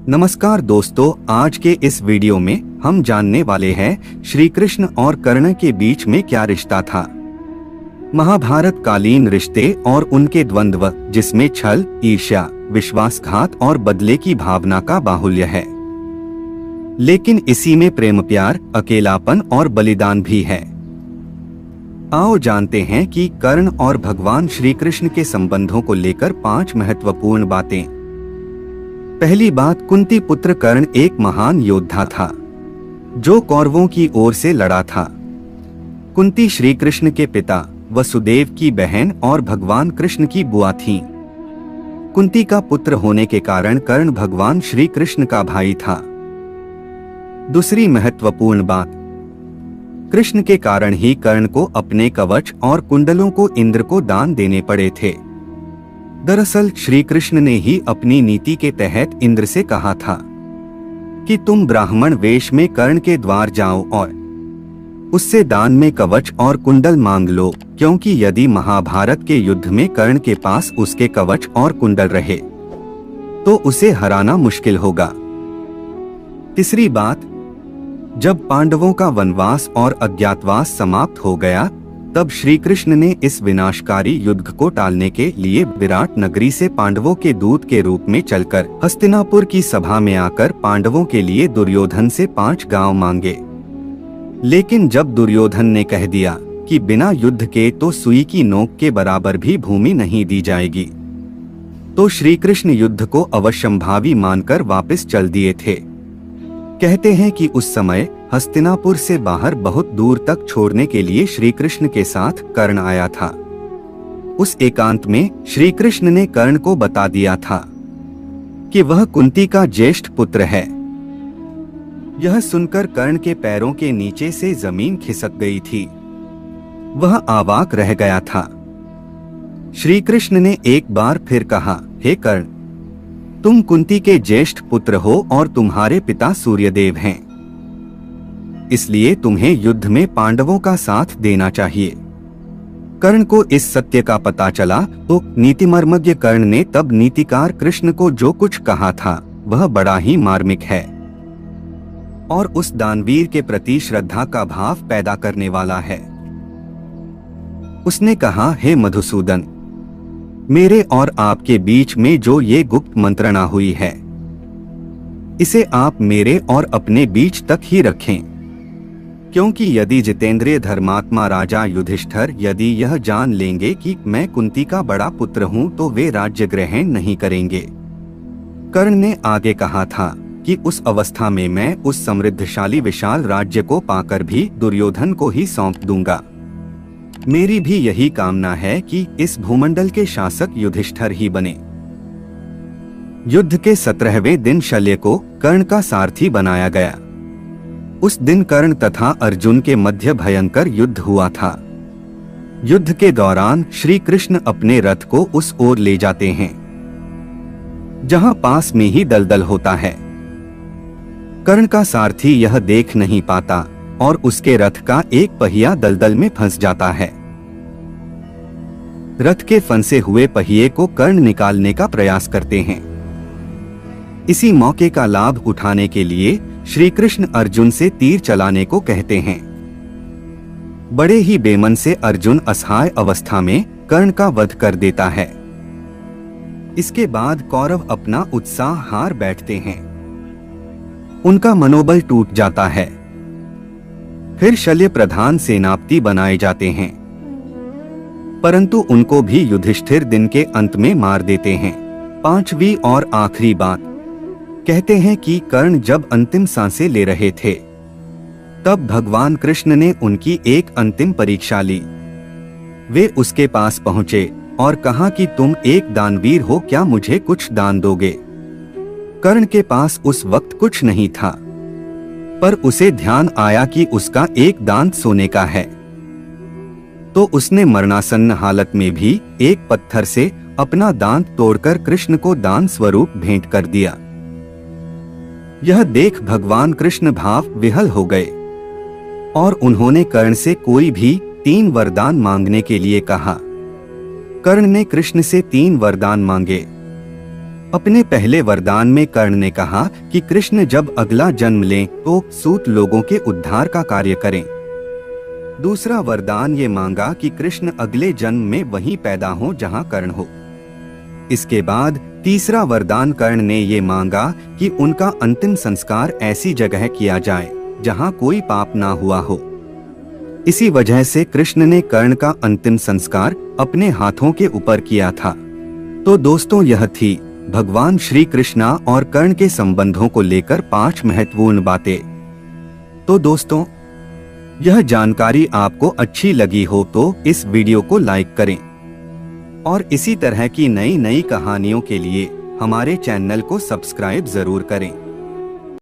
नमस्कार दोस्तों, आज के इस वीडियो में हम जानने वाले हैं श्री कृष्ण और कर्ण के बीच में क्या रिश्ता था। महाभारत कालीन रिश्ते और उनके द्वंद्व, जिसमें छल, ईर्ष्या, विश्वासघात और बदले की भावना का बाहुल्य है। लेकिन इसी में प्रेम, प्यार, अकेलापन और बलिदान भी है। आओ जानते हैं कि कर्ण और भगवान श्री कृष्ण के संबंधों को लेकर 5 महत्वपूर्ण बातें। पहली बात, कुंती पुत्र कर्ण एक महान योद्धा था जो कौरवों की ओर से लड़ा था। कुंती श्री कृष्ण के पिता, वसुदेव की बहन और भगवान कृष्ण की बुआ थीं। कुंती का पुत्र होने के कारण कर्ण भगवान श्री कृष्ण का भाई था। दूसरी महत्वपूर्ण बात, कृष्ण के कारण ही कर्ण को अपने कवच और कुंडलों को इंद्र को दान देने पड़े थे। दरअसल श्री कृष्ण ने ही अपनी नीति के तहत इंद्र से कहा था कि तुम ब्राह्मण वेश में कर्ण के द्वार जाओ और उससे दान में कवच और कुंडल मांग लो, क्योंकि यदि महाभारत के युद्ध में कर्ण के पास उसके कवच और कुंडल रहे तो उसे हराना मुश्किल होगा। तीसरी बात, जब पांडवों का वनवास और अज्ञातवास समाप्त हो गया तब श्री कृष्ण ने इस विनाशकारी युद्ध को टालने के लिए विराट नगरी से पांडवों के दूत के रूप में चलकर हस्तिनापुर की सभा में आकर पांडवों के लिए दुर्योधन से 5 गांव मांगे। लेकिन जब दुर्योधन ने कह दिया कि बिना युद्ध के तो सुई की नोक के बराबर भी भूमि नहीं दी जाएगी, तो श्री कृष्ण युद्ध को अवश्यंभावी मानकर वापस चल दिए थे। कहते हैं कि उस समय हस्तिनापुर से बाहर बहुत दूर तक छोड़ने के लिए श्री कृष्ण के साथ कर्ण आया था। उस एकांत में श्री कृष्ण ने कर्ण को बता दिया था कि वह कुंती का ज्येष्ठ पुत्र है। यह सुनकर कर्ण के पैरों के नीचे से जमीन खिसक गई थी। वह अवाक रह गया था। श्री कृष्ण ने एक बार फिर कहा, हे कर्ण, तुम कुंती के ज्येष्ठ पुत्र हो और तुम्हारे पिता सूर्यदेव हैं, इसलिए तुम्हें युद्ध में पांडवों का साथ देना चाहिए। कर्ण को इस सत्य का पता चला तो नीतिमर्मज्ञ कर्ण ने तब नीतिकार कृष्ण को जो कुछ कहा था वह बड़ा ही मार्मिक है और उस दानवीर के प्रति श्रद्धा का भाव पैदा करने वाला है। उसने कहा, हे मधुसूदन, मेरे और आपके बीच में जो ये गुप्त मंत्रणा हुई है इसे आप मेरे और अपने बीच तक ही रखें, क्योंकि यदि जितेंद्रिय धर्मात्मा राजा युधिष्ठिर यदि यह जान लेंगे कि मैं कुंती का बड़ा पुत्र हूँ तो वे राज्य ग्रहण नहीं करेंगे। कर्ण ने आगे कहा था कि उस अवस्था में मैं उस समृद्धशाली विशाल राज्य को पाकर भी दुर्योधन को ही सौंप दूंगा। मेरी भी यही कामना है कि इस भूमंडल के शासक युधिष्ठिर ही बने। युद्ध के 17वें दिन शल्य को कर्ण का सारथी बनाया गया। उस दिन कर्ण तथा अर्जुन के मध्य भयंकर युद्ध हुआ था। युद्ध के दौरान श्री कृष्ण अपने रथ को उस ओर ले जाते हैं जहां पास में ही दलदल होता है। कर्ण का सारथी यह देख नहीं पाता और उसके रथ का एक पहिया दलदल में फंस जाता है। रथ के फंसे हुए पहिए को कर्ण निकालने का प्रयास करते हैं। इसी मौके का लाभ उठाने के लिए श्री कृष्ण अर्जुन से तीर चलाने को कहते हैं। बड़े ही बेमन से अर्जुन असहाय अवस्था में कर्ण का वध कर देता है। इसके बाद कौरव अपना उत्साह हार बैठते हैं। उनका मनोबल टूट जाता है। फिर शल्य प्रधान सेनापति बनाए जाते हैं, परंतु उनको भी युधिष्ठिर दिन के अंत में मार देते हैं। 5वीं और आखिरी बात, कहते हैं कि कर्ण जब अंतिम सांसें ले रहे थे तब भगवान कृष्ण ने उनकी एक अंतिम परीक्षा ली। वे उसके पास पहुंचे और कहा कि तुम एक दानवीर हो, क्या मुझे कुछ दान दोगे? कर्ण के पास उस वक्त कुछ नहीं था, पर उसे ध्यान आया कि उसका एक दांत सोने का है, तो उसने मरणासन्न हालत में भी एक पत्थर से अपना दांत तोड़कर कृष्ण को दान स्वरूप भेंट कर दिया। यह देख भगवान कृष्ण भाव विह्वल हो गए और उन्होंने कर्ण से कोई भी 3 वरदान मांगने के लिए कहा। कर्ण ने कृष्ण से 3 वरदान मांगे। अपने पहले वरदान में कर्ण ने कहा कि कृष्ण जब अगला जन्म लें तो सूत लोगों के उद्धार का कार्य करें। दूसरा वरदान ये मांगा कि कृष्ण अगले जन्म में वहीं पैदा हो जहां कर्ण हो। इसके बाद तीसरा वरदान कर्ण ने ये मांगा कि उनका अंतिम संस्कार ऐसी जगह किया जाए जहां कोई पाप ना हुआ हो। इसी वजह से कृष्ण ने कर्ण का अंतिम संस्कार अपने हाथों के ऊपर किया था। तो दोस्तों, यह थी भगवान श्री कृष्णा और कर्ण के संबंधों को लेकर 5 महत्वपूर्ण बातें। तो दोस्तों, यह जानकारी आपको अच्छी लगी हो तो इस वीडियो को लाइक करें और इसी तरह की नई नई कहानियों के लिए हमारे चैनल को सब्सक्राइब जरूर करें।